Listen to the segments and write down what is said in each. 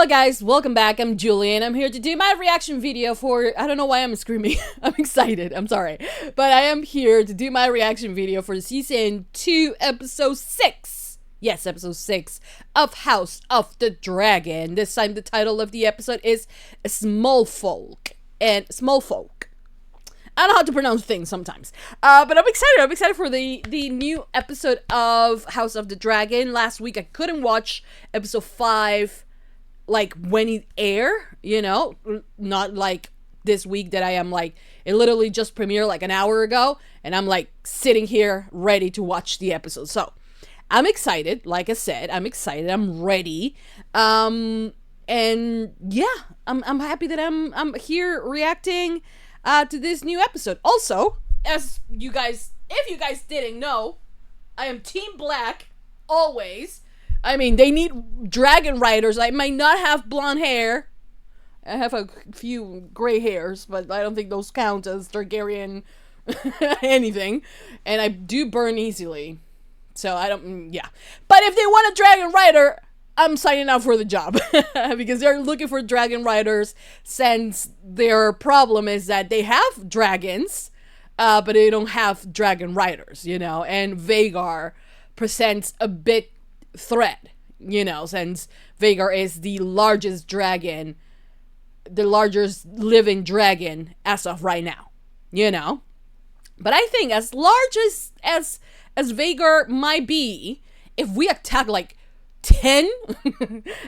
Hello guys, welcome back. I'm Julie and I'm here to do my reaction video for, I don't know why I'm screaming. I'm excited, I'm sorry. But I am here to do my reaction video for season 2, episode 6. Yes, episode 6 of House of the Dragon. This time the title of the episode is Smallfolk. And Smallfolk. I don't know how to pronounce things sometimes. But I'm excited. I'm excited for the new episode of House of the Dragon. Last week I couldn't watch episode 5 like when it air, you know, not like this week that I am like, it literally just premiered like an hour ago and I'm like sitting here ready to watch the episode. So I'm excited. Like I said, I'm excited. I'm ready. And yeah, I'm happy that I'm here reacting to this new episode. Also, as you guys, if you guys didn't know, I am Team Black always. I mean, they need dragon riders. I might not have blonde hair. I have a few gray hairs, but I don't think those count as Targaryen anything. And I do burn easily. So I don't, yeah. But if they want a dragon rider, I'm signing up for the job. Because they're looking for dragon riders since their problem is that they have dragons, but they don't have dragon riders, you know. And Vhagar presents a big threat, you know, since Vhagar is the largest dragon, the largest living dragon as of right now, you know. But I think as large as Vhagar might be, if we attack like 10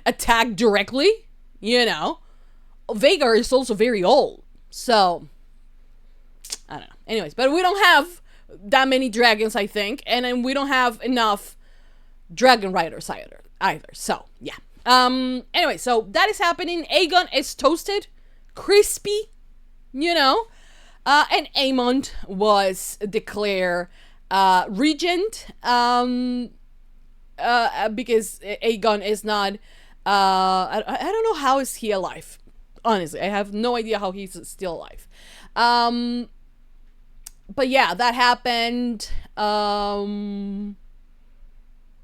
attack directly, you know, Vhagar is also very old, so I don't know. Anyways, but we don't have that many dragons, I think, and then we don't have enough dragon riders either. So yeah. Anyway, so that is happening. Aegon is toasted, crispy, you know, and Aemond was declared regent because Aegon is not I don't know how is he alive. Honestly, I have no idea how he's still alive. But yeah, that happened.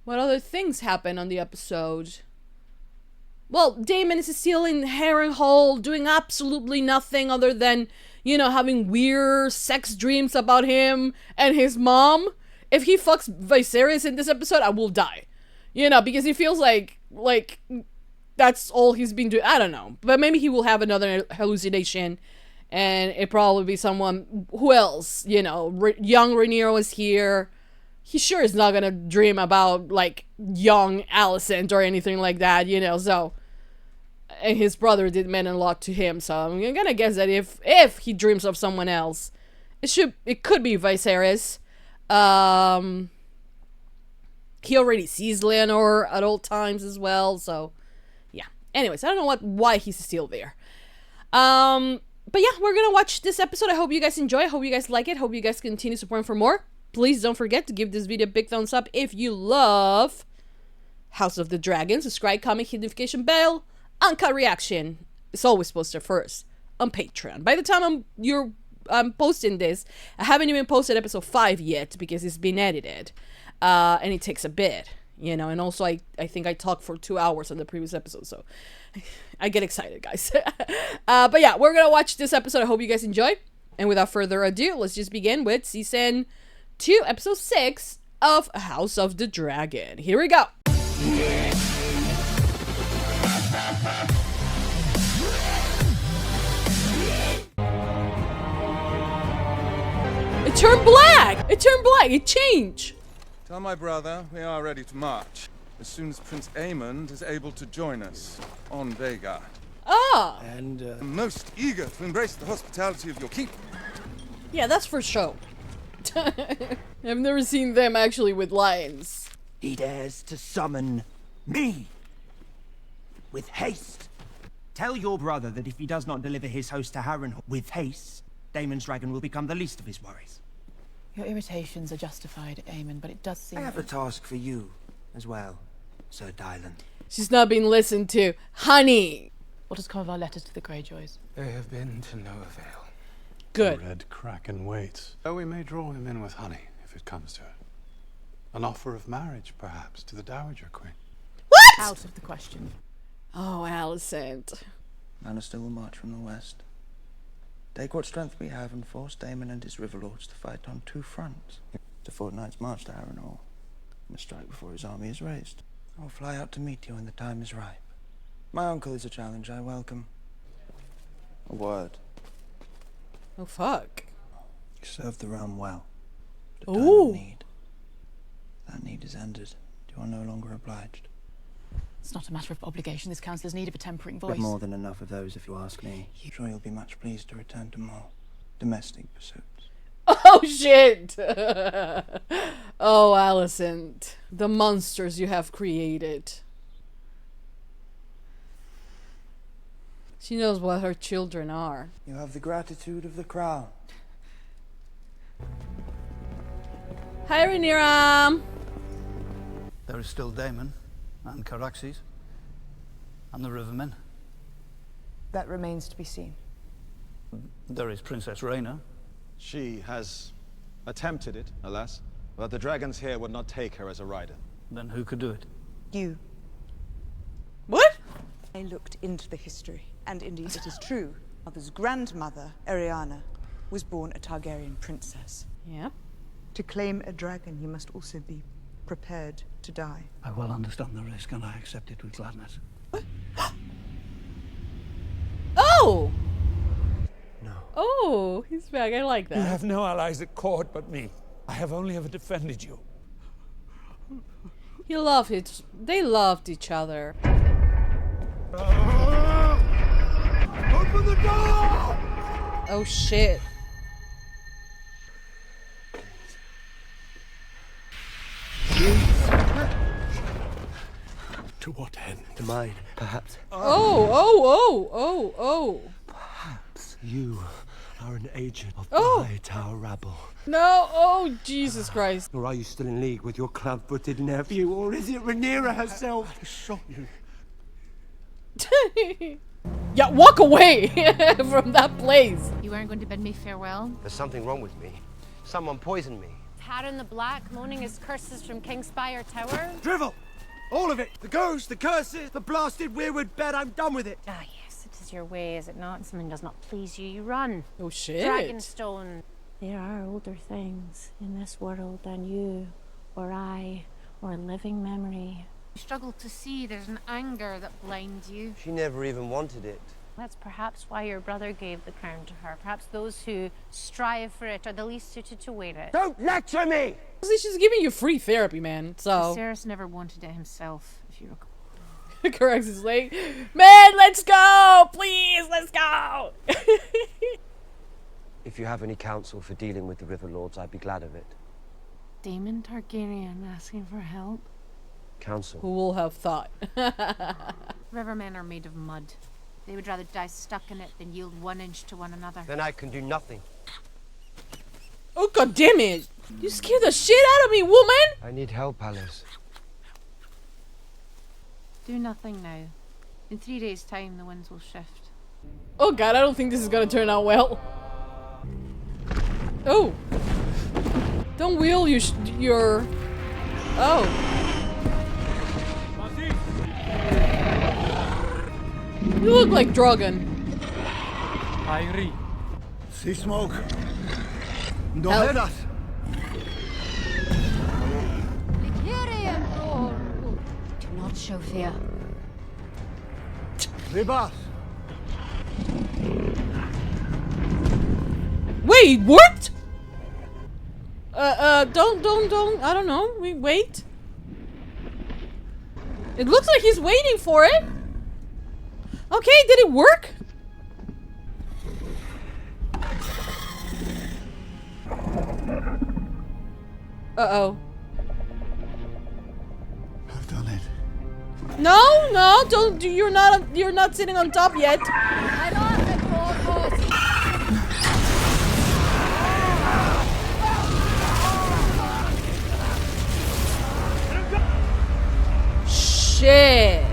What other things happened on the episode? Well, Daemon is still in Harrenhal doing absolutely nothing other than, you know, having weird sex dreams about him and his mom. If he fucks Viserys in this episode, I will die. You know, because he feels like that's all he's been doing. I don't know. But maybe he will have another hallucination and it probably be someone, who else? You know, young Rhaenyra is here. He sure is not gonna dream about, like, young Alicent or anything like that, you know, so. And his brother did men a lot to him, so I'm gonna guess that if he dreams of someone else, it could be Viserys. He already sees Leonor at all times as well, so, yeah. Anyways, I don't know why he's still there. But yeah, we're gonna watch this episode. I hope you guys enjoy. I hope you guys like it. Hope you guys continue supporting for more. Please don't forget to give this video a big thumbs up if you love House of the Dragon. Subscribe, comment, hit the notification bell. Uncut reaction. It's always posted first on Patreon. By the time I'm posting this, I haven't even posted episode 5 yet because it's been edited. And it takes a bit, you know. And also I think I talked for 2 hours on the previous episode, so I get excited, guys. But yeah, we're gonna watch this episode. I hope you guys enjoy. And without further ado, let's just begin with season 2, episode 6 of House of the Dragon. Here we go. It turned black! It turned black! It changed! Tell my brother we are ready to march as soon as Prince Aemond is able to join us on Vhagar. Ah! And I'm most eager to embrace the hospitality of your keep. Yeah, that's for sure. I've never seen them actually with lions. He dares to summon me with haste. Tell your brother that if he does not deliver his host to Harrenhal with haste, Daemon's dragon will become the least of his worries. Your irritations are justified, Aemon, but it does seem... I have a task for you as well, Sir Dylan. She's not being listened to. Honey! What has come of our letters to the Greyjoys? They have been to no avail. Good. The Red Kraken waits. Oh, we may draw him in with honey, if it comes to it. An offer of marriage, perhaps, to the Dowager Queen. What? Out of the question. Oh, Alicent. Lannister will march from the west. Take what strength we have and force Daemon and his riverlords to fight on two fronts. It's a fortnight's march to Harrenhal. We must strike before his army is raised. I will fly out to meet you when the time is ripe. My uncle is a challenge I welcome. A word. Oh, fuck. You served the realm well. At a time Ooh. of need. That need is ended. You are no longer obliged. It's not a matter of obligation. This council is in need of a tempering We voice. have more than enough of those, if you ask me. I'm sure you'll be much pleased to return to more domestic pursuits. Oh, shit. Oh, Alicent. The monsters you have created. She knows what her children are. You have the gratitude of the crown. Hi, Rhaenyra. There is still Daemon and Caraxes and the Rivermen. That remains to be seen. There is Princess Rhaena. She has attempted it, alas, but the dragons here would not take her as a rider. Then who could do it? You. What? I looked into the history, and indeed it is true. Mother's grandmother, Arianna, was born a Targaryen princess. Yeah. To claim a dragon, you must also be prepared to die. I well understand the risk and I accept it with gladness. Oh! No. Oh, he's back. I like You that. have no allies at court but me. I have only ever defended you. He loved it. They loved each other. Open the door! Oh, shit. To what end? To mine, perhaps. Oh. Perhaps you are an agent of Oh. the Hightower rabble. No. Oh, Jesus Christ. Or are you still in league with your club-footed nephew, or is it Rhaenyra herself to shot you? Yeah, walk away from that place. You weren't going to bid me farewell? There's something wrong with me. Someone poisoned me. Harren the Black moaning his curses from Kingspire Tower? Drivel! All of it! The ghosts, the curses, the blasted weirwood bed, I'm done with it! Ah, yes, it is your way, is it not? Something does not please you, you run. Oh, shit. Dragonstone. There are older things in this world than you, or I, or a living memory. You struggle to see there's an anger that blinds you. She never even wanted it. That's perhaps why your brother gave the crown to her. Perhaps those who strive for it are the least suited to wear it. Don't lecture me! She's giving you free therapy, man. So. Viserys never wanted it himself, if you recall. Correct is like, man, let's go! Please, let's go! If you have any counsel for dealing with the River Lords, I'd be glad of it. Daemon Targaryen asking for help? Counsel. Who will have thought? Rivermen are made of mud. They would rather die stuck in it than yield 1 inch to one another. Then I can do nothing. Oh, god damn it! You scared the shit out of me, woman! I need help, Alice. Do nothing now. In 3 days' time, the winds will shift. Oh god, I don't think this is gonna turn out well. Oh! Don't wheel your... Oh. You look like Drogon. See smoke. Don't hurt us. Do not show fear. Ribas. Wait, what? Don't, I don't know. Wait. It looks like he's waiting for it. Okay, did it work? Uh-oh. I've done it. No, don't, you're not sitting on top yet. Shit.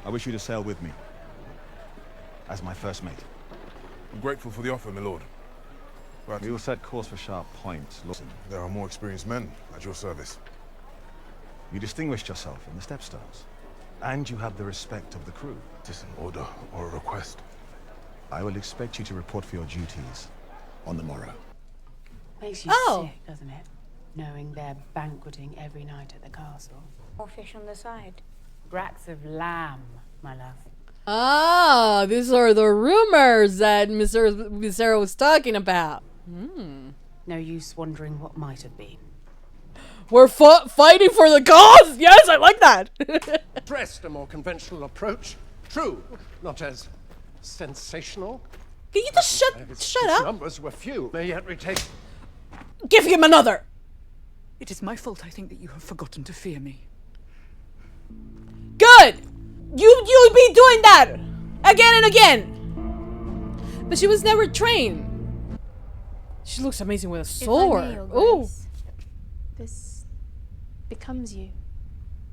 I wish you to sail with me. As my first mate. I'm grateful for the offer, my lord. But We will set course for Sharp Point. Listen, there are more experienced men at your service. you distinguished yourself in the Stepstones. And you have the respect of the crew. Is this an order or a request? I will expect you to report for your duties on the morrow. Makes you sick, doesn't it? Knowing they're banqueting every night at the castle. More fish on the side. Brats of lamb, my love. Ah, these are the rumors that MYSARIA was talking about. No use wondering what might have been. We're fighting for the cause! Yes, I like that! Dressed a more conventional approach. True, not as sensational. Can you just shut up? Numbers were few. May yet retake. Give him another! It is my fault, I think, that you have forgotten to fear me. Good! You'll be doing that! Again and again! But she was never trained. She looks amazing with a sword. If I may, Your Ooh. Grace, this becomes you.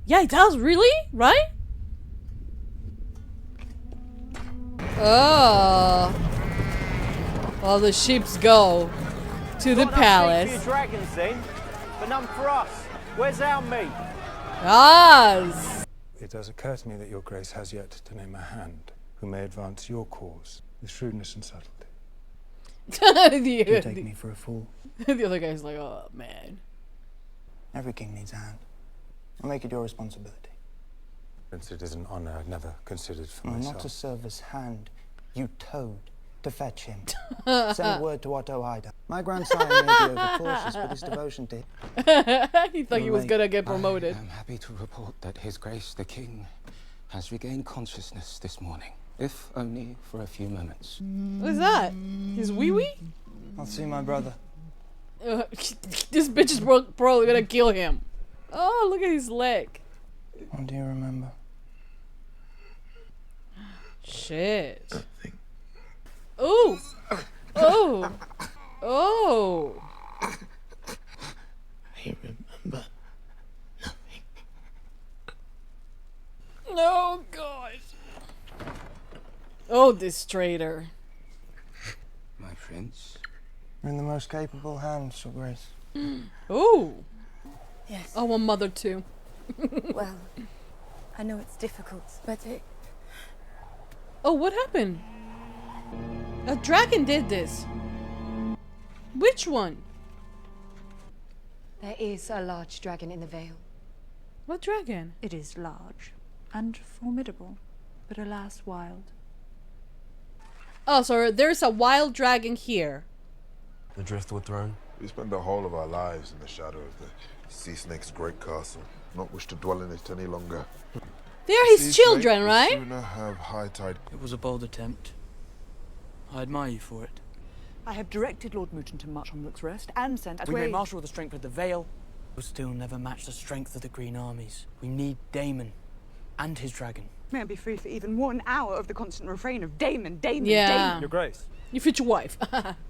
Yeah, it does, really? Right? Oh. Well, the ships go to the palace. Dragons then, but none for us. Where's our meat? Yes. It does occur to me that your grace has yet to name a hand who may advance your cause with shrewdness and subtlety. You take me for a fool. The other guy's like, oh man. Every king needs a hand. I'll make it your responsibility. Since it is an honor I've never considered for No, myself. not to serve as hand. You towed to fetch him. Send word to Otto Ida. My grandsire may be overcautious, but his devotion to him. He thought he was gonna get promoted. I am happy to report that His Grace the King has regained consciousness this morning, if only for a few moments. What is that? His wee-wee? I'll see my brother. This bitch is probably gonna kill him. Oh, look at his leg. What do you remember? Shit. Ooh. Oh. Oh. I remember. No, God. Oh, this traitor. My prince. You're in the most capable hands, Your Grace. Ooh. Yes. I want mother too. Well, I know it's difficult, but it... Oh, what happened? A dragon did this. Which one? There is a large dragon in the Vale. What dragon? It is large and formidable, but alas wild. Oh, so there's a wild dragon here. The Driftwood Throne. We spend the whole of our lives in the shadow of the Sea Snake's great castle. Not wish to dwell in it any longer. They're his children, right? Sooner have high tide. It was a bold attempt. I admire you for it. I have directed Lord Mooton to march on Rook's Rest and sent We may marshal the strength of the Vale, but still never match the strength of the Green Armies. We need Daemon and his dragon. May I be free for even 1 hour of the constant refrain of Daemon, Daemon, Yeah. Daemon. Your Grace. Your future wife.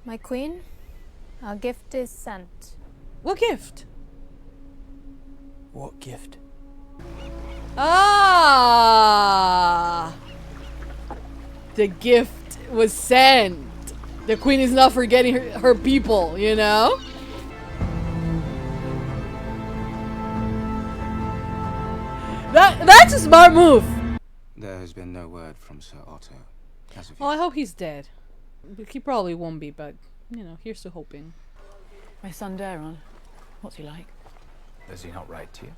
My queen, our gift is sent. What gift? What gift? Ah! The gift was sent. The queen is not forgetting her people, you know? That's a smart move. There has been no word from Sir Otto. As of Oh, I hope he's dead. He probably won't be, but, you know, here's to hoping. My son Daron, what's he like? Does he not write to you?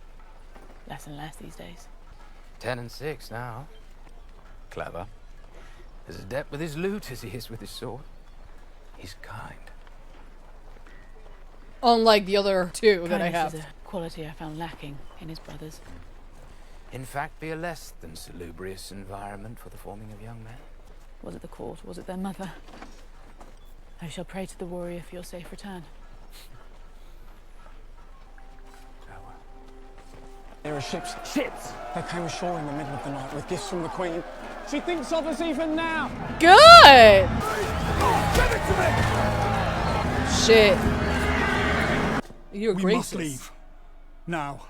Less and less these days. 10 and 6 now. Clever. As adept with his lute as he is with his sword. He's kind. Unlike the other two that I Kindness have. is a quality I found lacking in his brothers. In fact, be a less than salubrious environment for the forming of young men. Was it the court? Was it their mother? I shall pray to the warrior for your safe return. There are ships. Ships! They came ashore in the middle of the night with gifts from the Queen. She thinks of us even now. Good! Shit. You're We gracious. must leave. Now.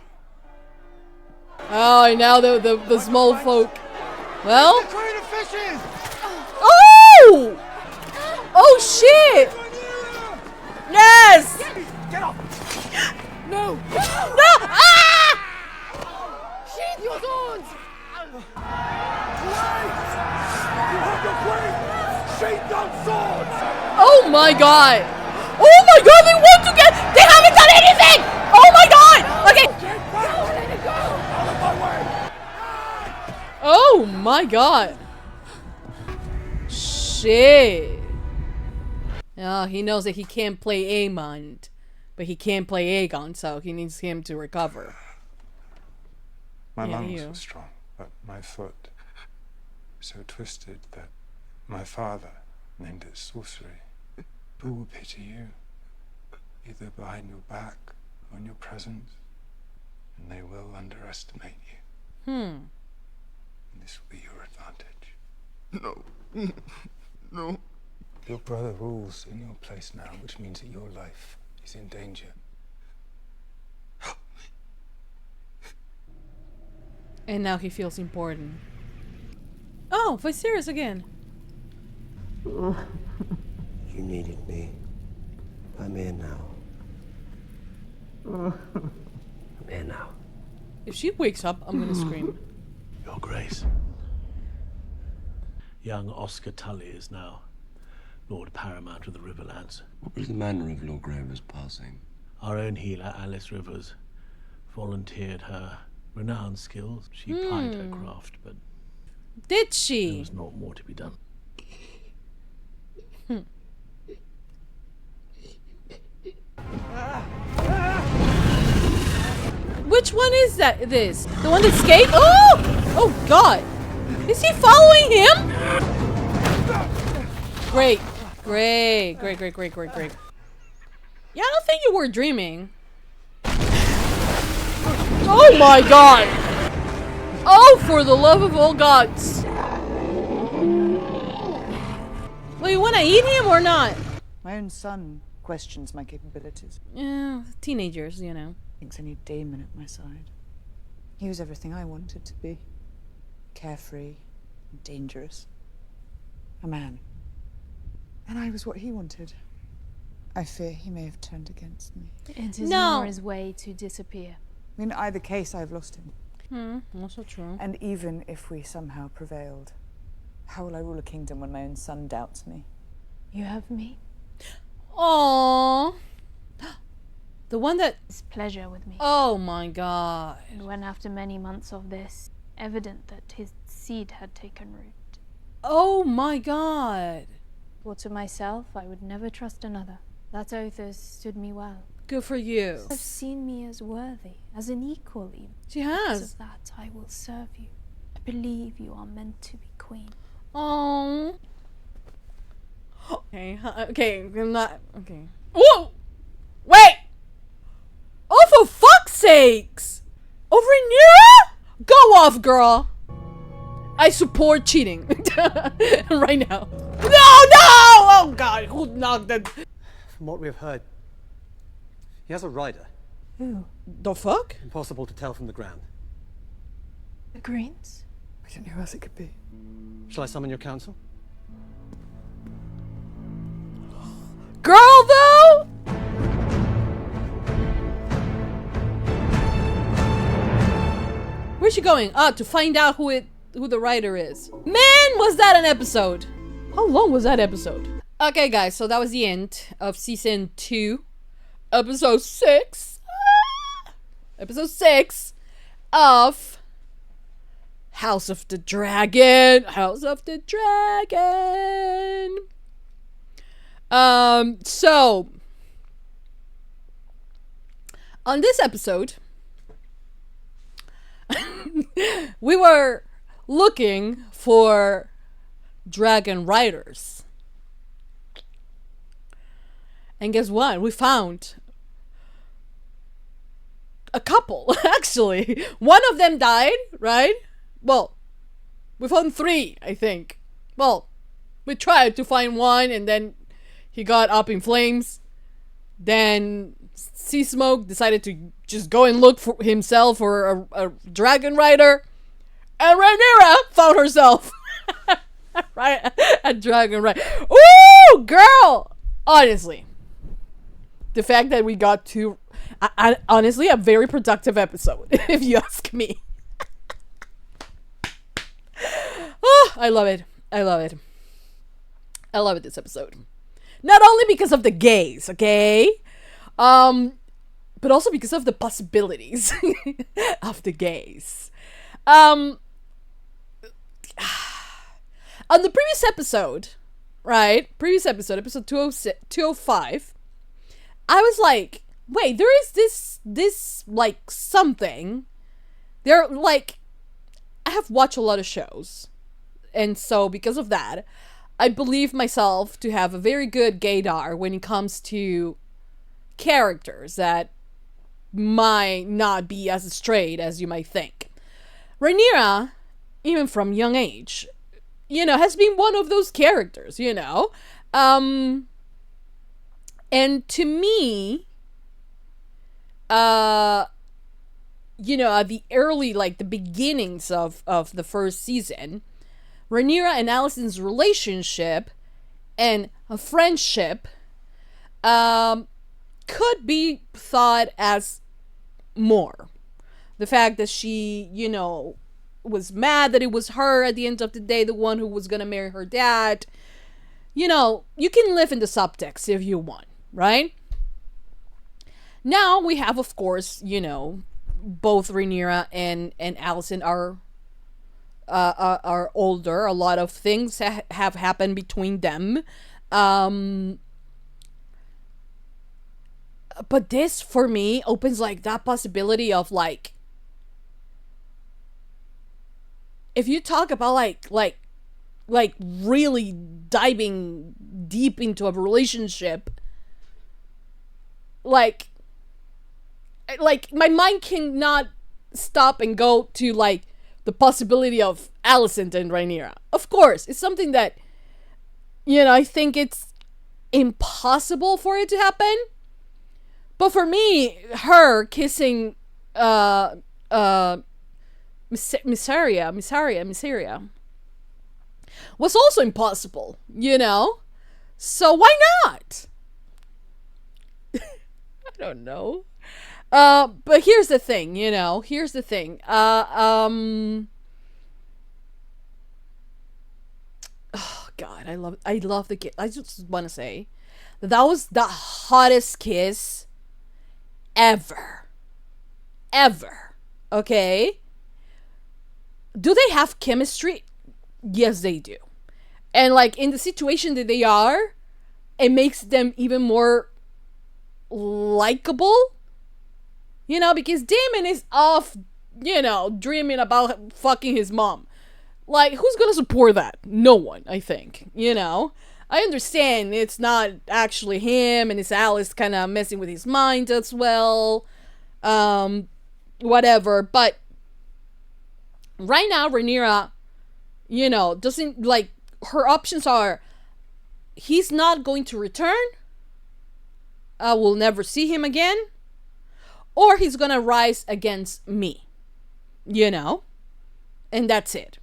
Oh, and now the small folk. Well? The Queen of Fishes! Oh! Oh shit! Yes! Get up! No! No! Ah! Sheathe your swords! Oh my god! Oh my god, they want to get... They haven't done anything! Oh my god! Okay. Oh my god. Shit. Oh, he knows that he can't play Aemond, but he can't play Aegon, so he needs him to recover. My lungs were strong, but my foot so twisted that my father named it sorcery. Who will pity you, either behind your back or in your presence, and they will underestimate you. And this will be your advantage. No. No. Your brother rules in your place now, which means that your life is in danger. And now he feels important. Oh, Viserys again. You needed me. I'm here now. I'm here now. If she wakes up, I'm gonna scream. Your Grace. Young Oscar Tully is now Lord Paramount of the Riverlands. What was the manner of Lord Graver's passing? Our own healer, Alice Rivers, volunteered her renowned skills. She plied her craft, but did she? There was not more to be done. Which one is that? This? The one that escaped? Oh! Oh god! Is he following him? Great. Great. Great, great, great, great, great. Yeah, I don't think you were dreaming. Oh my god! Oh, for the love of all gods! Well, you wanna eat him or not? My own son questions my capabilities. Yeah, teenagers, you know. Thinks I need Damon at my side. He was everything I wanted to be. Carefree, and dangerous. A man. And I was what he wanted. I fear he may have turned against me. It is Nora's way to disappear. In either case, I've lost him. Also true. And even if we somehow prevailed, how will I rule a kingdom when my own son doubts me? You have me. Aww. The one that... His pleasure with me. Oh my god. And when after many months of this, evident that his seed had taken root. Oh my god. For to myself, I would never trust another. That oath has stood me well. Good for you. Have seen me as worthy, as an equal even. She has. Because of that, I will serve you. I believe you are meant to be queen. Oh. Okay, okay, I'm not... Okay. Whoa! Wait! Oh, for fuck's sakes! Over Rhaenyra? Go off, girl! I support cheating. Right now. No, no! Oh god, who knocked that? From what we've heard, he has a rider. Who? The fuck? Impossible to tell from the ground. The Greens? I don't know who else it could be. Shall I summon your council? Girl, though? Where's she going? Ah, to find out who the writer is. Man, was that an episode? How long was that episode? Okay, guys, so that was the end of season 2, episode 6. Episode 6 of House of the Dragon. House of the Dragon. So on this episode, we were looking for dragon riders. And guess what? We found a couple, actually. One of them died, right? Well, we found 3, I think. Well, we tried to find one and then he got up in flames. Then Sea Smoke decided to just go and look for himself for a dragon rider. And Rhaenyra found herself right, a dragon rider. Ooh, girl! Honestly, the fact that we got 2, honestly, a very productive episode, if you ask me. I love it. I love it. I love it, this episode. Not only because of the gays, okay? But also because of the possibilities of the gays. On the previous episode, right? Previous episode, episode 205, I was like, wait, there is this like something. There, like, I have watched a lot of shows. And so because of that, I believe myself to have a very good gaydar when it comes to characters that might not be as straight as you might think. Rhaenyra, even from young age, you know, has been one of those characters, you know. And to me, you know, at the early, like, the beginnings of the first season, Rhaenyra and Alicent's relationship and a friendship could be thought as more. The fact that she, you know, was mad that it was her at the end of the day, the one who was gonna marry her dad. You know, you can live in the subtext if you want, right? Now we have, of course, you know, both Rhaenyra and Alicent are older. A lot of things have happened between them. But this, for me, opens, like, that possibility of, like, if you talk about, like really diving deep into a relationship, like, my mind cannot stop and go to, like, the possibility of Alicent and Rhaenyra. Of course, it's something that, you know, I think it's impossible for it to happen. But for me, her kissing MYSARIA was also impossible, you know? So why not? I don't know. But here's the thing, you know, here's the thing. Oh God, I love the kiss. I just want to say that was the hottest kiss ever. Okay? Do they have chemistry? Yes, they do. And, like, in the situation that they are, it makes them even more likable. You know, because Daemon is off, you know, dreaming about fucking his mom. Like, who's gonna support that? No one, I think. You know? I understand it's not actually him, and it's Alice kind of messing with his mind as well. Whatever. But right now, Rhaenyra, you know, doesn't, like, her options are, he's not going to return. I will never see him again. Or he's gonna rise against me. You know? And that's it.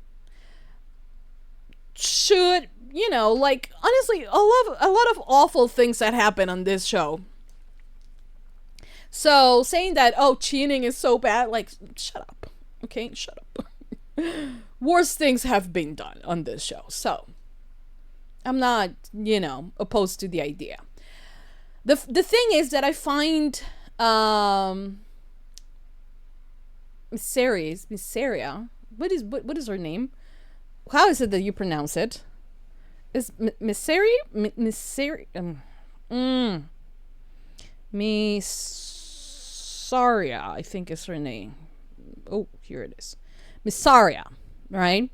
Should, you know, like, honestly, a lot of awful things that happen on this show. So, saying that, oh, cheating is so bad, like, shut up. Okay? Shut up. Worse things have been done on this show. So, I'm not, you know, opposed to the idea. The thing is that I find MYSARIA. What is her name? How is it that you pronounce it? Is MYSARIA? MYSARIA, I think is her name. Oh, here it is. MYSARIA, right?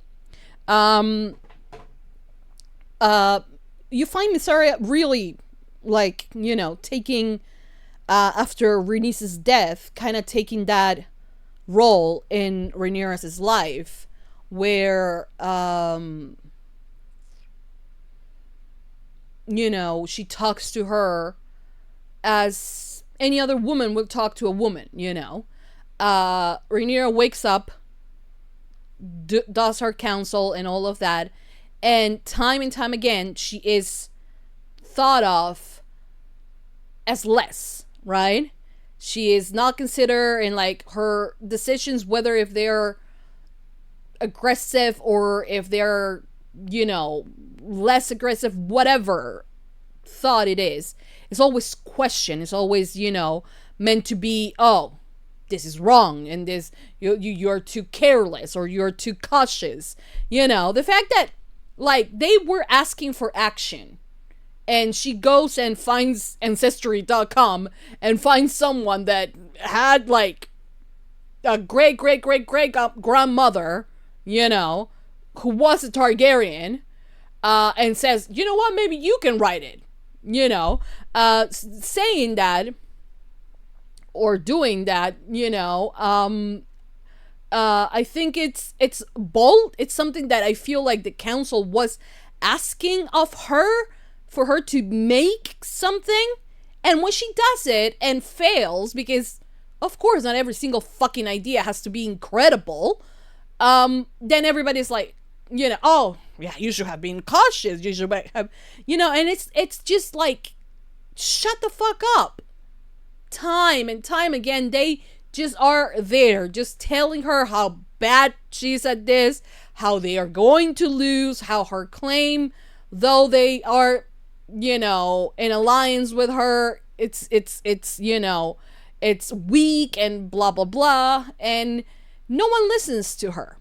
You find MYSARIA really, like, you know, taking after Rhaenys' death, kind of taking that role in Rhaenyra's life, where you know, she talks to her as any other woman would talk to a woman, you know. Rhaenyra wakes up, does her counsel and all of that, and time again, she is thought of as less, right? She is not considered in, like, her decisions, whether if they're aggressive or if they're, you know, less aggressive, whatever thought it is, it's always question. It's always, you know, meant to be, oh, this is wrong, and this you're too careless or you're too cautious. You know, the fact that like they were asking for action, and she goes and finds Ancestry.com and finds someone that had like a great grandmother, you know, who was a Targaryen, and says, you know what, maybe you can write it, you know, saying that or doing that, you know, I think it's bold. It's something that I feel like the council was asking of her, for her to make something. And when she does it and fails, because of course not every single fucking idea has to be incredible, then everybody's like, you know, oh yeah, you should have been cautious, you should have, you know, and it's just like, shut the fuck up. Time and time again, they just are there, just telling her how bad she's at this, how they are going to lose, how her claim, though they are, you know, in alliance with her, it's you know, it's weak and blah blah blah, and no one listens to her,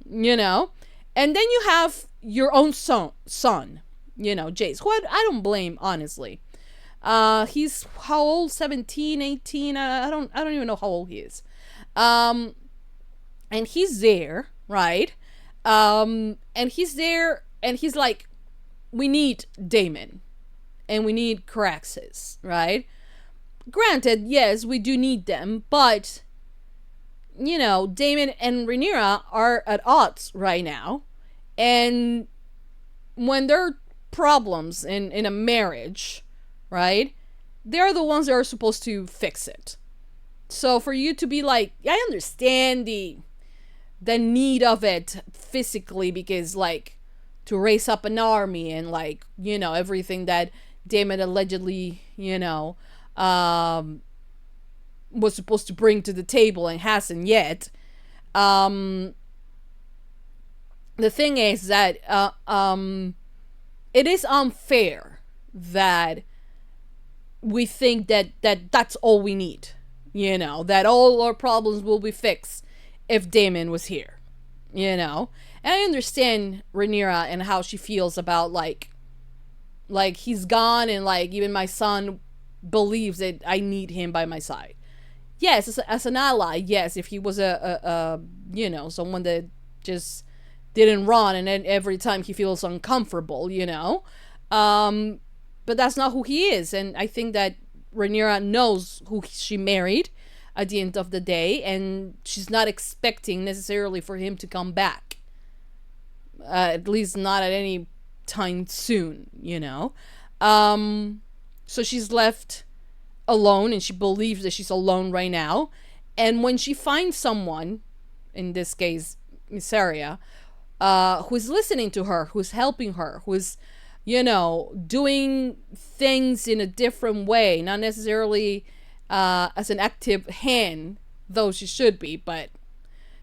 you know. And then you have your own son, you know, Jace, who I don't blame, honestly. He's how old? 17, 18? I don't even know how old he is. And he's there, right? And he's there, and he's like, we need Daemon, and we need Caraxes, right? Granted, yes, we do need them, but, you know, Daemon and Rhaenyra are at odds right now, and when there are problems in a marriage, right, they're the ones that are supposed to fix it. So for you to be like, I understand the need of it physically, because like to raise up an army and like, you know, everything that Daemon allegedly, you know, was supposed to bring to the table and hasn't yet. The thing is that it is unfair that we think that that's all we need, you know, that all our problems will be fixed if Daemon was here, you know. And I understand Rhaenyra and how she feels about like he's gone, and like even my son believes that I need him by my side. Yes, as an ally, yes, if he was a you know, someone that just didn't run and then every time he feels uncomfortable, you know. But that's not who he is, and I think that Rhaenyra knows who she married at the end of the day, and she's not expecting necessarily for him to come back. At least not at any time soon, you know. So she's left alone, and she believes that she's alone right now. And when she finds someone, in this case, MYSARIA, who's listening to her, who's helping her, who's, you know, doing things in a different way, not necessarily as an active hand, though she should be, but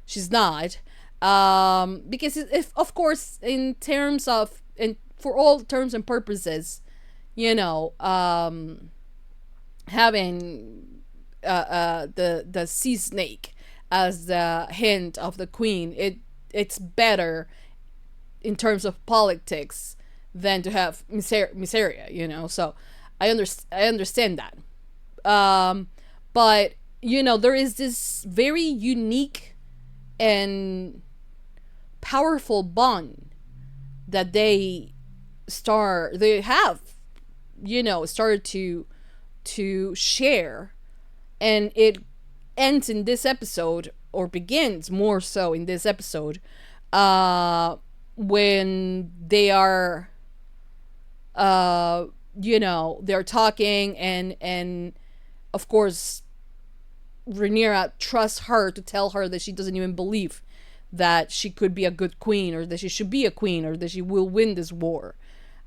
she's not. Because if, of course, in terms of, and for all terms and purposes, you know, having the sea snake as the hand of the queen, it's better in terms of politics than to have MYSARIA, you know. So I understand that. But you know, there is this very unique and powerful bond that they have, you know, started to share, and it ends in this episode, or begins more so in this episode, when they are you know, they're talking, and of course Rhaenyra trusts her to tell her that she doesn't even believe that she could be a good queen, or that she should be a queen, or that she will win this war,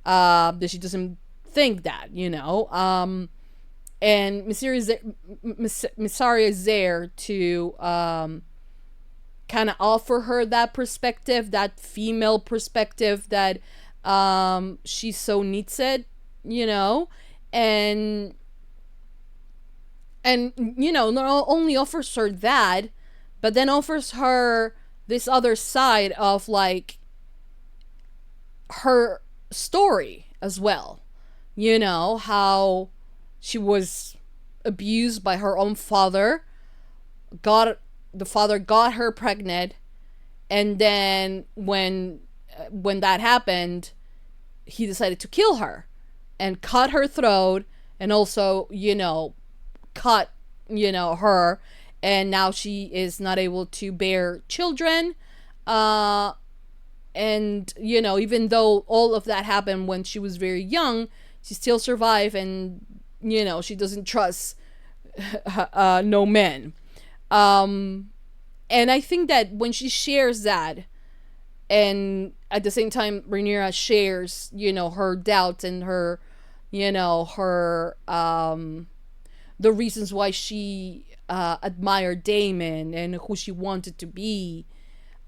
that she doesn't think that, you know. And MYSARIA is there to kind of offer her that perspective, that female perspective that she so needs it, you know, and you know, not only offers her that, but then offers her this other side of like her story as well, you know, how she was abused by her own father, the father got her pregnant, and then when that happened, he decided to kill her and cut her throat, and also, you know, cut, you know, her, and now she is not able to bear children. And, you know, even though all of that happened when she was very young, she still survived, and, you know, she doesn't trust no men. And I think that when she shares that, and at the same time Rhaenyra shares, you know, her doubts and her, you know, her the reasons why she admired Daemon and who she wanted to be,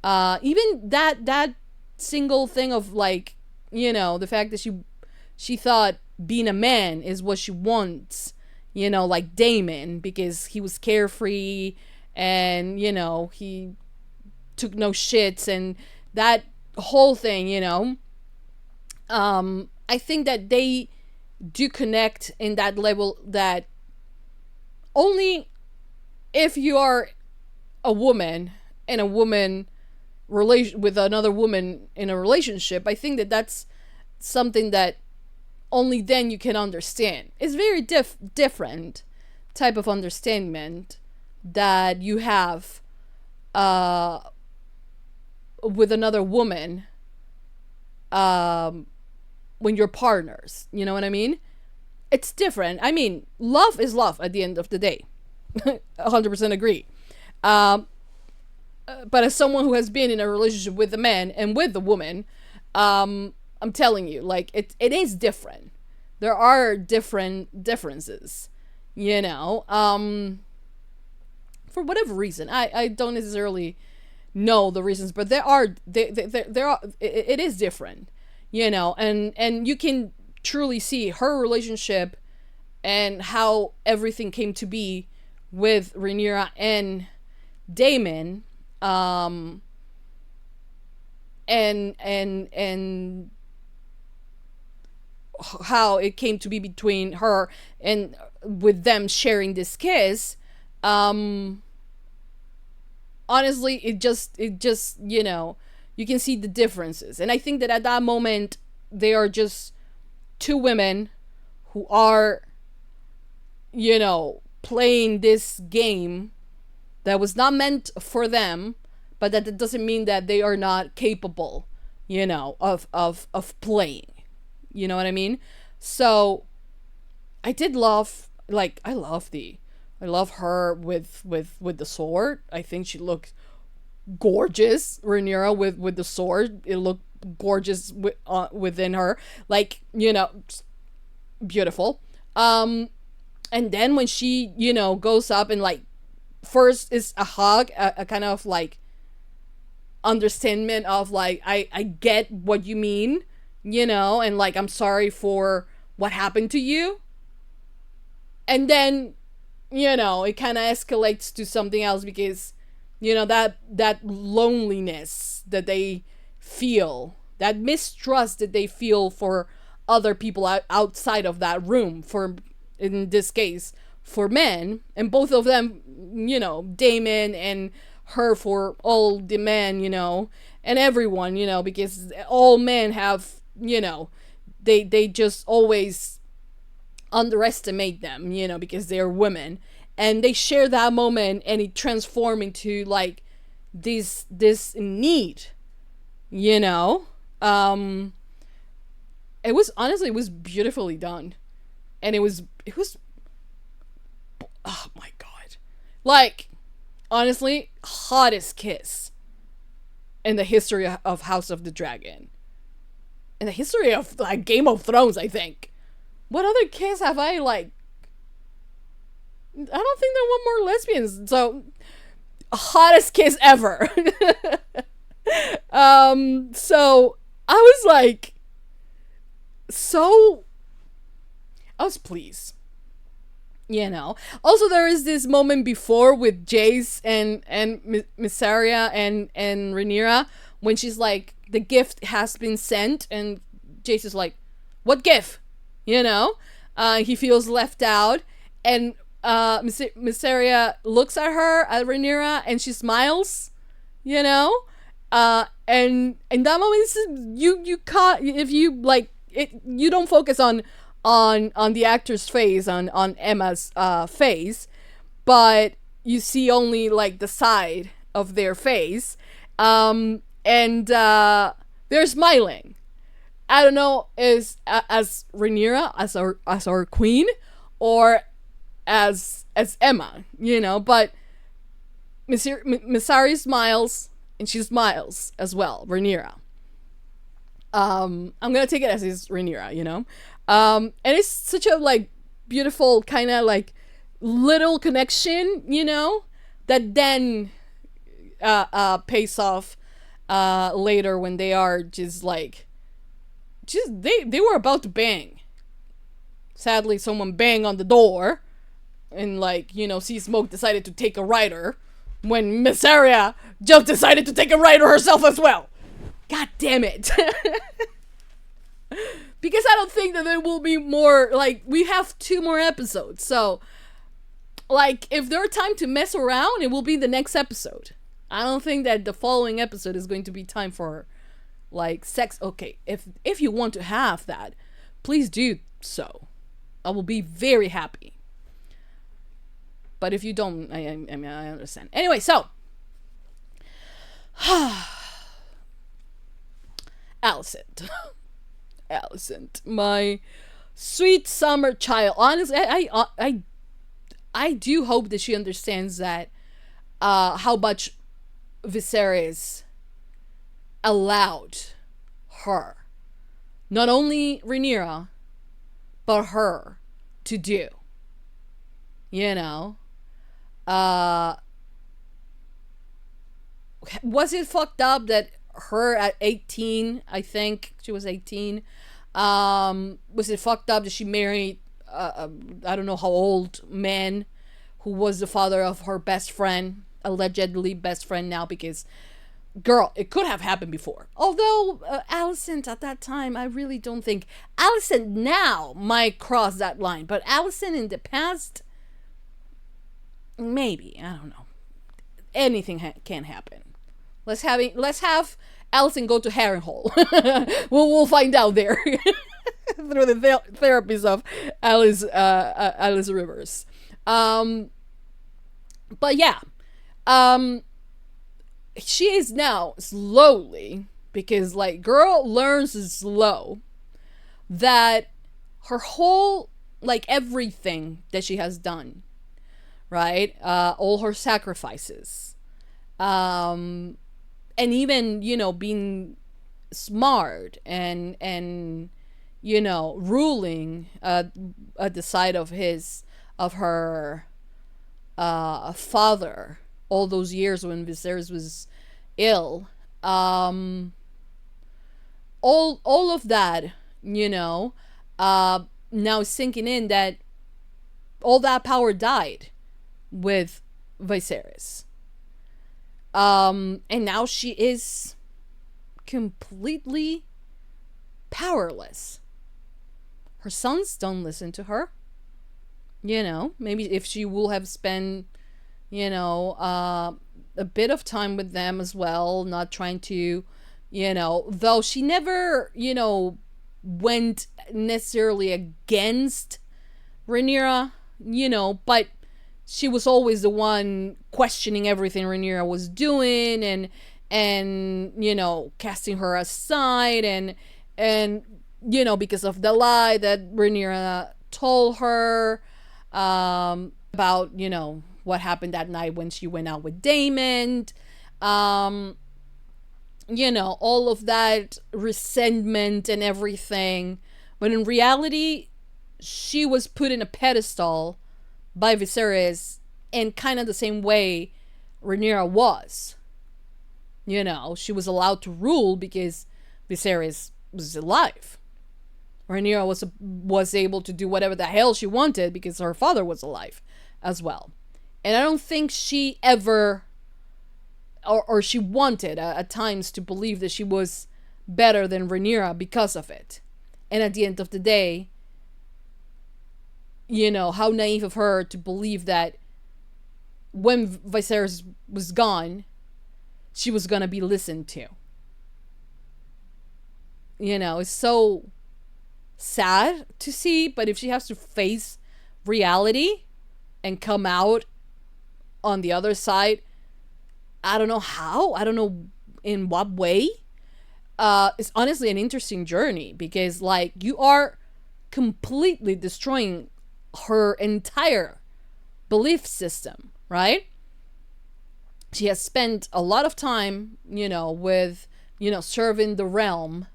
even that single thing of like, you know, the fact that she thought being a man is what she wants, you know, like Daemon, because he was carefree and, you know, he took no shits and that whole thing, you know. I think that they do connect in that level, that only if you are a woman and a woman with another woman in a relationship, I think that that's something that only then you can understand. It's very different type of understanding that you have with another woman when you're partners, you know what I mean? It's different. I mean, love is love at the end of the day. 100% agree. But as someone who has been in a relationship with a man and with a woman, I'm telling you, like, it is different. There are differences, you know. For whatever reason, I don't necessarily know the reasons, but there are it is different, you know, and you can truly see her relationship and how everything came to be with Rhaenyra and Daemon, and how it came to be between her and with them sharing this kiss. Honestly, it just, you know, you can see the differences. And I think that at that moment, they are just two women who are, you know, playing this game that was not meant for them, but that doesn't mean that they are not capable, you know, of playing. You know what I mean? So I did love, like, I love her with the sword. I think she looked gorgeous. Rhaenyra with the sword, it looked gorgeous within her, like, you know, beautiful. And then when she, you know, goes up and, like, first is a hug, a kind of like understanding of like, I get what you mean, you know, and like, I'm sorry for what happened to you. And then, you know, it kind of escalates to something else because, you know, that loneliness that they feel, that mistrust that they feel for other people outside of that room, for, in this case, for men, and both of them, you know, Daemon and her, for all the men, you know, and everyone, you know, because all men have, you know, they just always underestimate them, you know, because they're women, and they share that moment, and it transforms into like this need, you know. It was, honestly, it was beautifully done, and it was oh my god, like, honestly, hottest kiss in the history of House of the Dragon, in the history of like Game of Thrones, I think. What other kiss have I, like, I don't think there were more lesbians. So hottest kiss ever. So I was like, I was pleased. You know. Also, there is this moment before with Jace and MYSARIA and RHAENERYA when she's like, the gift has been sent, and Jace is like, what gift? You know? He feels left out, and MYSARIA looks at her, at RHAENERYA, and she smiles, you know? And in that moment, you can't, if you like it, you don't focus on the actor's face, on Emma's face, but you see only like the side of their face, and they're smiling. I don't know, as RHAENERYA, as our queen, or as Emma, you know, but MYSARIA smiles, and she smiles as well, RHAENERYA. I'm gonna take it as is RHAENERYA, you know. And it's such a like beautiful kind of like little connection, you know, that then pays off later when they are they were about to bang. Sadly, someone banged on the door, and like, you know, Seasmoke decided to take a rider when MYSARIA just decided to take a rider herself as well. God damn it. Because I don't think that there will be more, like, we have 2 more episodes, so, like, if there's time to mess around, it will be the next episode. I don't think that the following episode is going to be time for, like, sex. Okay, if you want to have that, please do so. I will be very happy. But if you don't, I mean, I understand. Anyway, so, Alicent, my sweet summer child. Honestly, I do hope that she understands that how much Viserys allowed her, not only RHAENERYA, but her, to do. You know, was it fucked up that her at 18, I think she was 18, was it fucked up that she married I don't know how old man who was the father of her best friend, allegedly best friend now, because girl, it could have happened before. Although Alicent at that time, I really don't think Alicent now might cross that line, but Alicent in the past, maybe, I don't know. Anything can happen. Let's have Alicent go to Harrenhal. we'll find out there through the therapies of Alice Rivers. But yeah, she is now slowly, because like girl learns slow, that her whole, like everything that she has done, right, all her sacrifices, and even, you know, being smart and you know, ruling at the side of her father all those years when Viserys was ill, all of that, you know, now sinking in that all that power died with Viserys. And now she is completely powerless. Her sons don't listen to her. You know, maybe if she will have spent, you know, a bit of time with them as well, not trying to, you know, though she never, you know, went necessarily against RHAENERYA, you know, but she was always the one questioning everything RHAENERYA was doing, and you know, casting her aside, and you know, because of the lie that RHAENERYA told her about, you know, what happened that night when she went out with Daemon, you know, all of that resentment and everything. But in reality, she was put in a pedestal by Viserys in kind of the same way Rhaenyra was. You know, she was allowed to rule because Viserys was alive. Rhaenyra was able to do whatever the hell she wanted because her father was alive as well. And I don't think she ever, or she wanted at times to believe that she was better than Rhaenyra because of it. And at the end of the day, you know, how naive of her to believe that when Viserys was gone, she was gonna be listened to. You know, it's so sad to see, but if she has to face reality and come out on the other side, I don't know how, I don't know in what way. It's honestly an interesting journey because, like, you are completely destroying her entire belief system, right? She has spent a lot of time, you know, with, you know, serving the realm.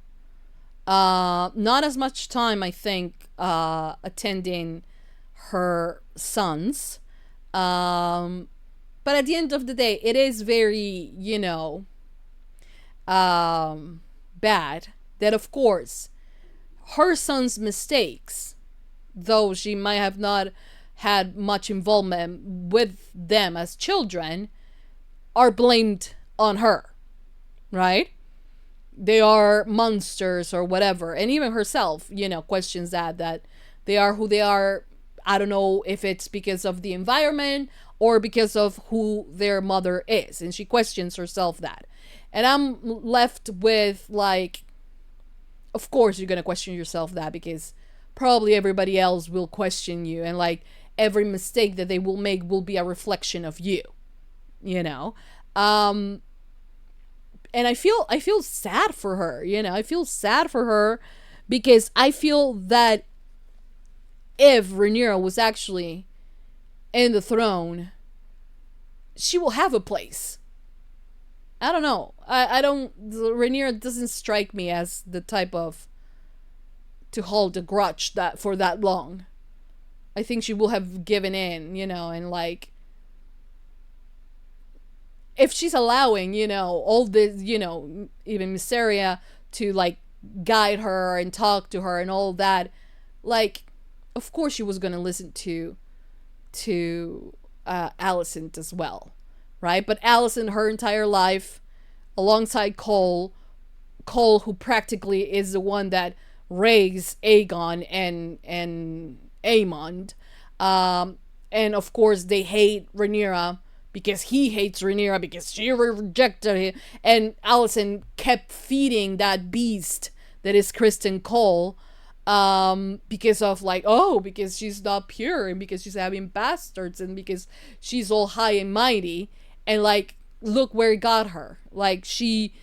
Not as much time, I think, attending her sons. But at the end of the day, it is very, you know, bad that, of course, her son's mistakes, though she might have not had much involvement with them as children, are blamed on her, right? They are monsters or whatever. And even herself, you know, questions that they are who they are. I don't know if it's because of the environment or because of who their mother is. And she questions herself that. And I'm left with, like, of course you're going to question yourself that because probably everybody else will question you. And, like, every mistake that they will make will be a reflection of you, you know? And I feel sad for her, you know? I feel sad for her because I feel that if Rhaenyra was actually in the throne, she will have a place. I don't know. I don't... Rhaenyra doesn't strike me as the type of... to hold a grudge that for that long. I think she will have given in, you know, and, like... if she's allowing, you know, all this, you know, even MYSARIA to, like, guide her and talk to her and all that, like, of course she was gonna listen to Alicent as well, right? But Alicent, her entire life, alongside Cole, who practically is the one that raised Aegon and Aemond, and of course they hate Rhaenyra because he hates Rhaenyra because she rejected him, and Alicent kept feeding that beast that is Kristen Cole, because of, like, oh, because she's not pure and because she's having bastards and because she's all high and mighty, and, like, look where it got her. Like, she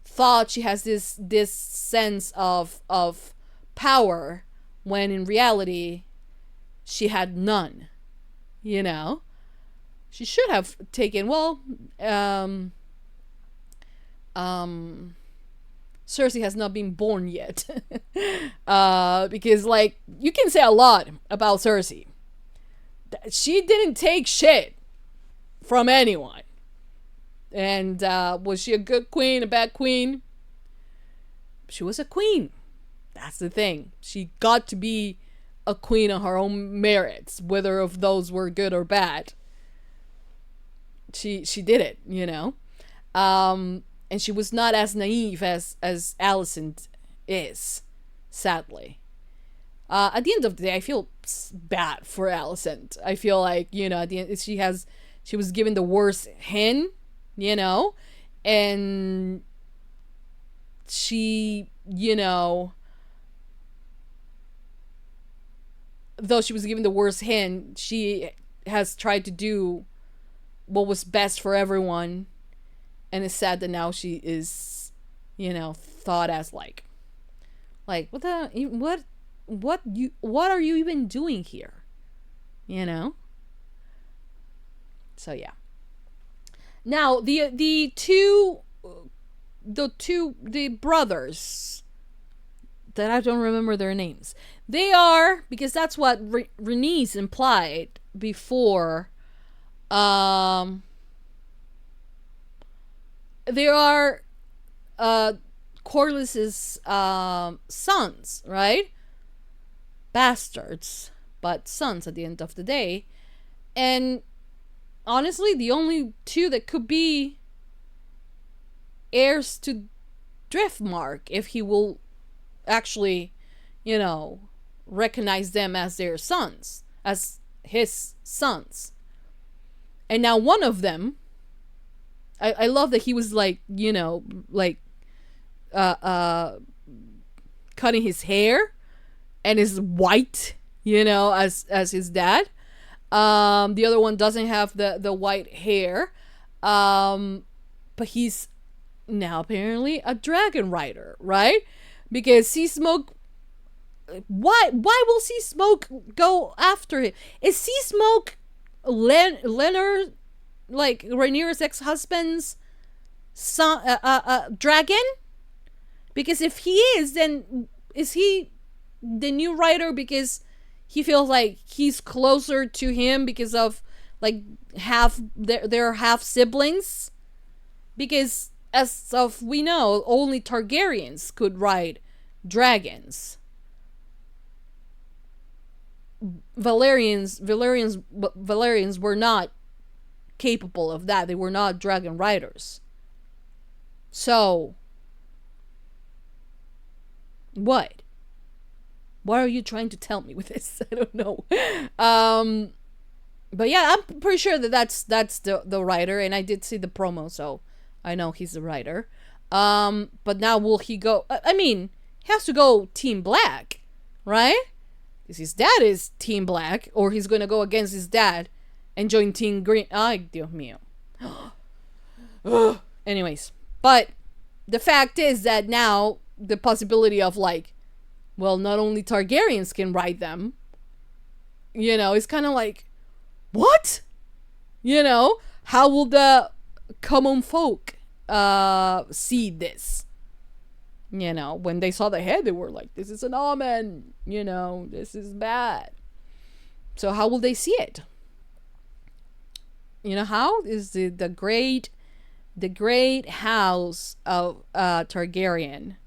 thought she has this sense of power when in reality she had none, you know? She should have taken, well, Cersei has not been born yet. Because, like, you can say a lot about Cersei. She didn't take shit from anyone. And was she a good queen, a bad queen? She was a queen. That's the thing. She got to be a queen on her own merits, whether of those were good or bad. She did it, you know? And she was not as naive as Alicent is, sadly. At the end of the day, I feel bad for Alicent. I feel like, you know, at the end, she was given the worst hand, you know? And she, you know, though she was given the worst hand, she has tried to do what was best for everyone, and it's sad that now she is, you know, thought as like what are you even doing here, you know? So yeah. Now the brothers that I don't remember their names, they are, because that's what Rhaenys implied before. there are Corlys's sons, right? Bastards, but sons at the end of the day. And honestly, the only two that could be heirs to Driftmark, if he will actually, you know, recognize them as their sons, as his sons. And now one of them, I love that he was like, you know, like cutting his hair and is white, you know, as his dad. The other one doesn't have the white hair, but he's now apparently a dragon rider, right? Because Sea Smoke, why will Sea Smoke go after him? Is Sea Smoke Leonard, like Rhaenyra's ex-husband's son, dragon? Because if he is, then is he the new rider because he feels like he's closer to him because of like they're half siblings? Because as of we know, only Targaryens could ride dragons. Valerians were not capable of that. They were not dragon riders. So what are you trying to tell me with this? I don't know. But yeah, I'm pretty sure that that's the writer, and I did see the promo, so I know he's the writer. But now will he go? I mean, he has to go Team Black, right? Because his dad is Team Black, or he's gonna go against his dad and join Team Green. Ay, Dios mío. Anyways, but the fact is that now the possibility of like, well, not only Targaryens can ride them, you know, it's kind of like, what? You know, how will the common folk see this? You know, when they saw the head, they were like, this is an omen, you know, this is bad. So how will they see it? You know, how is the great house of Targaryen?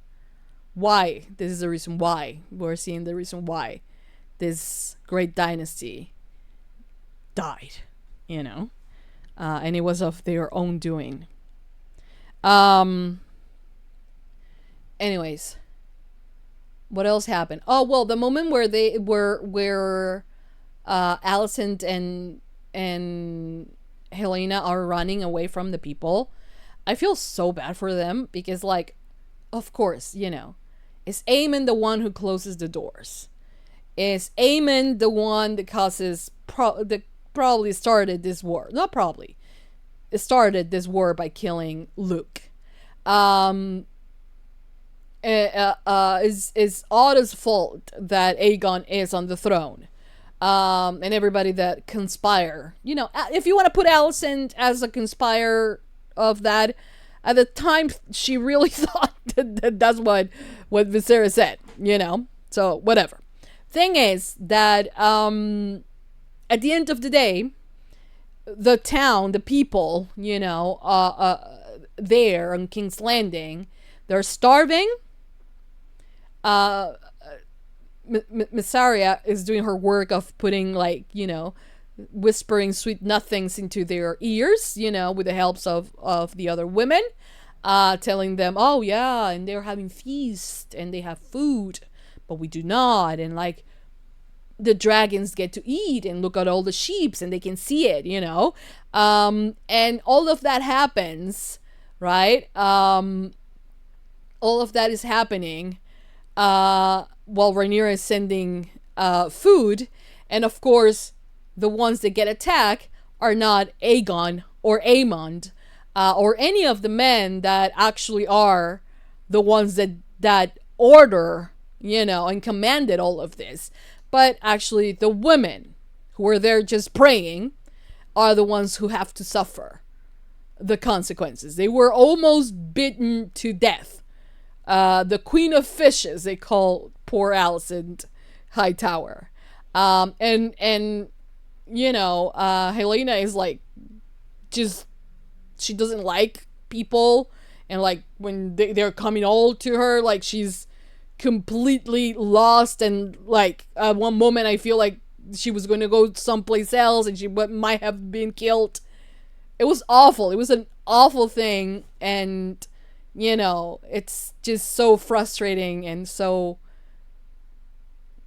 Why? This is the reason why we're seeing the reason why this great dynasty died, you know, and it was of their own doing. Anyways, what else happened? Oh well, the moment where they where Alicent and Helena are running away from the people, I feel so bad for them because, like, of course, you know, is Aemon the one who closes the doors? Is Aemon the one that causes probably started this war? Not probably. It started this war by killing Luke. Is Otto's fault that Aegon is on the throne. And everybody that conspire. You know, if you want to put Alicent as a conspire of that, at the time she really thought that's what Viserys said, you know. So whatever. Thing is that at the end of the day, the town, the people, you know, there on King's Landing, they're starving. MYSARIA is doing her work of putting, like, you know, whispering sweet nothings into their ears, you know, with the helps of the other women, telling them, oh yeah, and they're having feast and they have food, but we do not, and like the dragons get to eat and look at all the sheeps and they can see it, you know, and all of that happens, right? All of that is happening while Rhaenyra is sending food, and of course the ones that get attacked are not Aegon or Aemond or any of the men that actually are the ones that order, you know, and commanded all of this, but actually the women who were there just praying are the ones who have to suffer the consequences. They were almost bitten to death. The Queen of Fishes, they call poor Alicent Hightower. And you know, Helena is like, just, she doesn't like people, and like when they're coming all to her, like she's completely lost, and like at one moment I feel like she was going to go someplace else and she might have been killed. It was awful. It was an awful thing, and you know, it's just so frustrating and so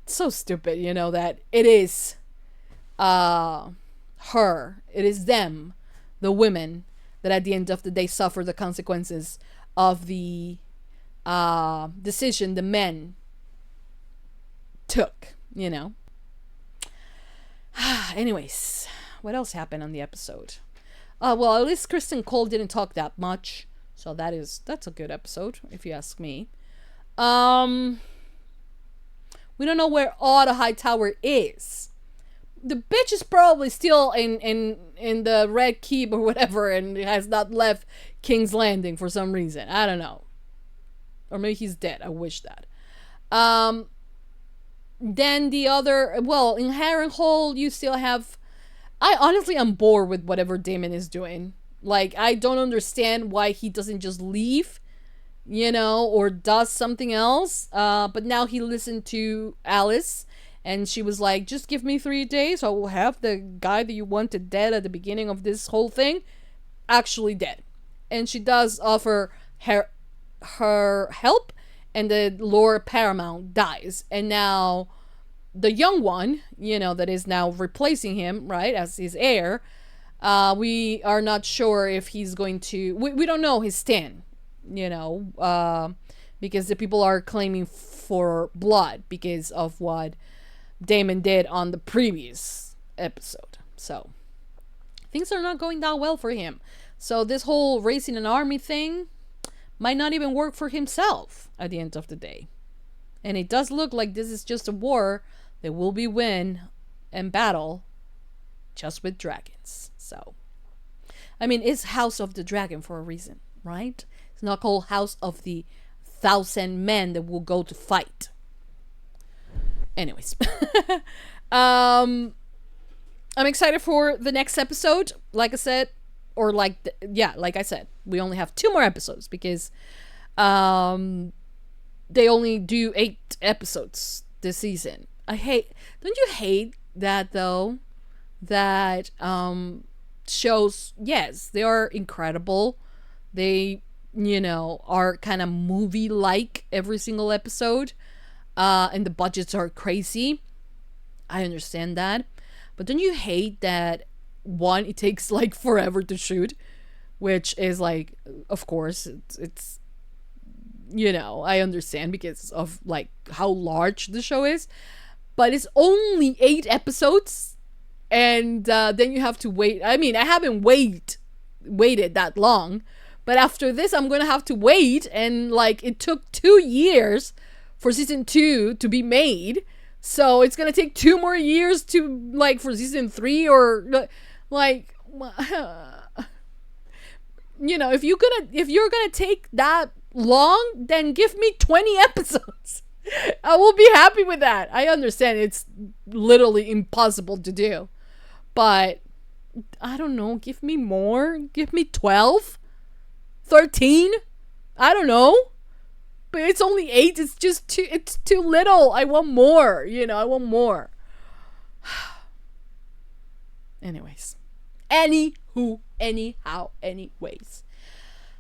stupid, you know, that it is her, it is them, the women, that at the end of the day suffer the consequences of the decision the men took, you know. Anyways, what else happened on the episode? Well, at least Kristen Cole didn't talk that much, so that's a good episode, if you ask me. We don't know where Otto Hightower is. The bitch is probably still in the Red Keep or whatever, and has not left King's Landing for some reason. I don't know. Or maybe he's dead. I wish that. Then the other, well, in Harrenhal, you still have, I honestly am bored with whatever Daemon is doing. Like, I don't understand why he doesn't just leave, you know, or does something else. But now he listened to Alice, and she was like, just give me 3 days, I will have the guy that you wanted dead at the beginning of this whole thing actually dead. And she does offer her help, and the Lord Paramount dies, and now the young one, you know, that is now replacing him, right, as his heir, we are not sure if he's going to, we don't know his stand, you know, because the people are claiming for blood because of what Daemon did on the previous episode. So things are not going that well for him. So this whole raising an army thing might not even work for himself at the end of the day. And it does look like this is just a war that will be won and battle just with dragons. So, I mean, it's House of the Dragon for a reason, right? It's not called House of the 1,000 Men that will go to fight. Anyways. I'm excited for the next episode. Like I said, or like I said, we only have 2 more episodes because they only do 8 episodes this season. Don't you hate that though? That shows, yes, they are incredible. They, you know, are kind of movie-like every single episode. And the budgets are crazy. I understand that. But don't you hate that, one, it takes like forever to shoot, which is like, of course, it's you know, I understand because of like how large the show is, but it's only 8 episodes, and then you have to wait. I mean, I haven't waited that long, but after this I'm gonna have to wait, and like it took 2 years for season 2 to be made, so it's gonna take 2 more years to like for season 3, or like you know, if you're gonna take that long, then give me 20 episodes. I will be happy with that. I understand it's literally impossible to do, but I don't know, give me more. Give me 12, 13, I don't know. But it's only 8. It's just too little. I want more, you know, I want more. Anyways. Anyways.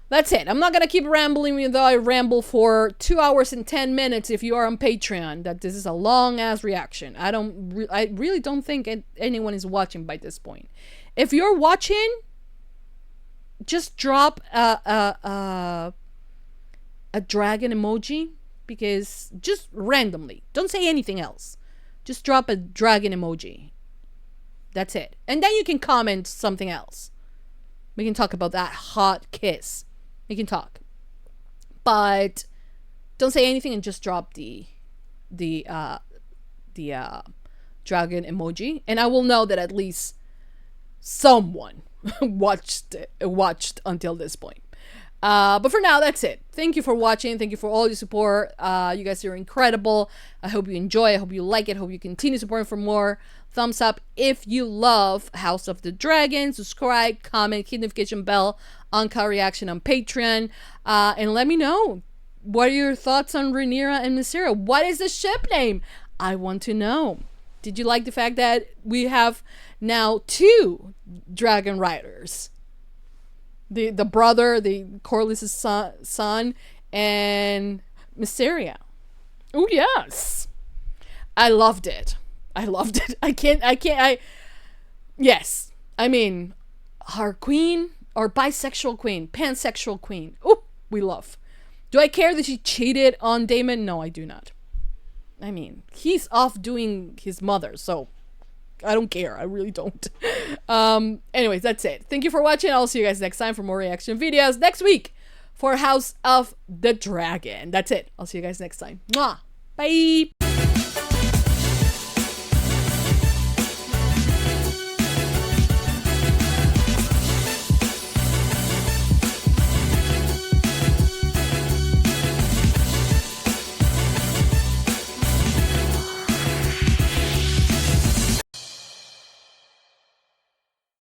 That's it. I'm not going to keep rambling, even though I ramble for 2 hours and 10 minutes if you are on Patreon. That this is a long-ass reaction. I really don't think anyone is watching by this point. If you're watching, just drop a dragon emoji, because just randomly. Don't say anything else. Just drop a dragon emoji. That's it. And then you can comment something else. We can talk about that hot kiss. We can talk. But don't say anything and just drop the dragon emoji, and I will know that at least someone watched until this point. But for now, that's it. Thank you for watching. Thank you for all your support. You guys are incredible. I hope you enjoy. I hope you like it. I hope you continue supporting for more. Thumbs up if you love House of the Dragon. Subscribe, comment, hit the notification bell UNCUT reaction on Patreon. And let me know, what are your thoughts on RHAENERYA and MYSARIA? What is the ship name? I want to know. Did you like the fact that we have now 2 dragon riders? The brother, the Corlys' son, and MYSARIA. Oh yes, I loved it. I loved it. Yes, I mean, our queen, our bisexual queen, pansexual queen. Oh, we love. Do I care that she cheated on Daemon? No, I do not. I mean, he's off doing his mother, so I don't care. I really don't. Anyways, that's it. Thank you for watching. I'll see you guys next time for more reaction videos next week for House of the Dragon. That's it. I'll see you guys next time. Mwah. Bye.